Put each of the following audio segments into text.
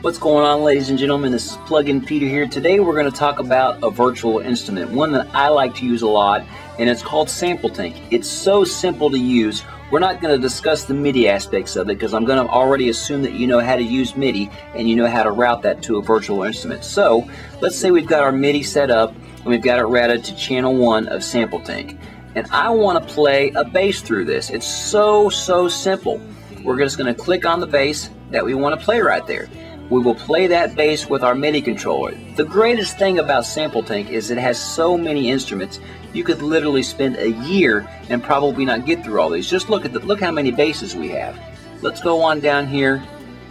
What's going on, ladies and gentlemen? This is Plug-in Peter here. Today we're going to talk about a virtual instrument, one that I like to use a lot, and it's called Sampletank. It's so simple to use. We're not going to discuss the MIDI aspects of it because I'm going to already assume that you know how to use MIDI and you know how to route that to a virtual instrument. So let's say we've got our MIDI set up and we've got it routed to channel 1 of Sampletank, and I want to play a bass through this. It's so simple. We're just going to click on the bass that we want to play right there. We will play that bass with our MIDI controller. The greatest thing about Sampletank is it has so many instruments. You could literally spend a year and probably not get through all these. Just look how many basses we have. Let's go on down here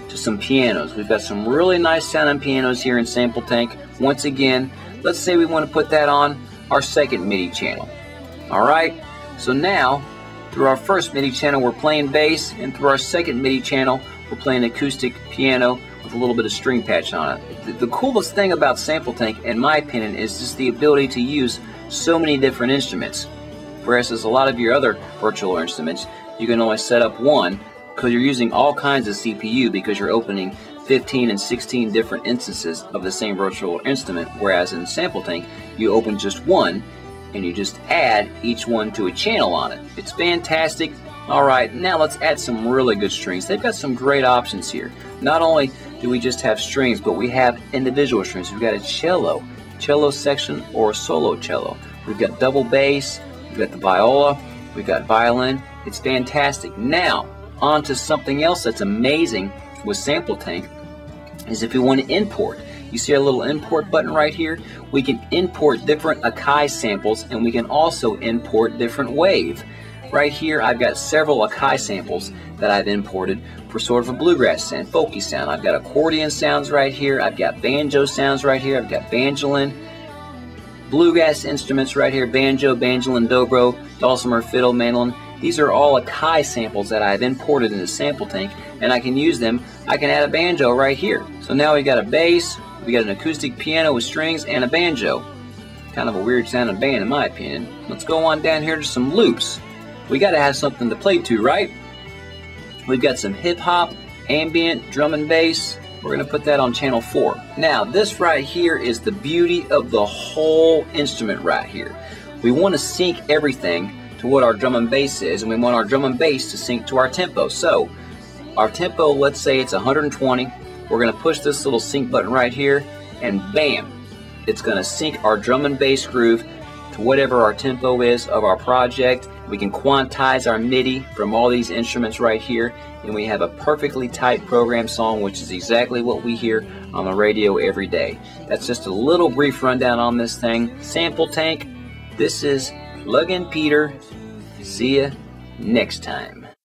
to some pianos. We've got some really nice sounding pianos here in Sampletank. Once again, let's say we want to put that on our second MIDI channel. Alright, so now through our first MIDI channel we're playing bass, and through our second MIDI channel we're playing acoustic piano with a little bit of string patch on it. The coolest thing about Sampletank, in my opinion, is just the ability to use so many different instruments. Whereas as a lot of your other virtual instruments, you can only set up one because you're using all kinds of CPU because you're opening 15 and 16 different instances of the same virtual instrument. Whereas in Sampletank, you open just one and you just add each one to a channel on it. It's fantastic. Alright, now let's add some really good strings. They've got some great options here. Not only do we just have strings, but we have individual strings. We've got a cello section or a solo cello. We've got double bass, we've got the viola, we've got violin. It's fantastic. Now, on to something else that's amazing with Sampletank is if you want to import. You see our little import button right here? We can import different Akai samples, and we can also import different wave. Right here I've got several Akai samples that I've imported for sort of a bluegrass sound, folky sound. I've got accordion sounds right here, I've got banjo sounds right here, I've got banjolin, bluegrass instruments right here, banjo, banjolin, dobro, dulcimer, fiddle, mandolin. These are all Akai samples that I've imported into Sampletank, and I can use them. I can add a banjo right here. So now we got a bass, we got an acoustic piano with strings, and a banjo. Kind of a weird sounding band in my opinion. Let's go on down here to some loops. We got to have something to play to, right? We've got some hip-hop, ambient, drum and bass. We're going to put that on channel 4. Now, this right here is the beauty of the whole instrument right here. We want to sync everything to what our drum and bass is, and we want our drum and bass to sync to our tempo. So, our tempo, let's say it's 120. We're going to push this little sync button right here, and bam! It's going to sync our drum and bass groove to whatever our tempo is of our project. We can quantize our MIDI from all these instruments right here, and we have a perfectly tight program song, which is exactly what we hear on the radio every day. That's just a little brief rundown on this thing. Sampletank, this is Plug-in Peter. See ya next time.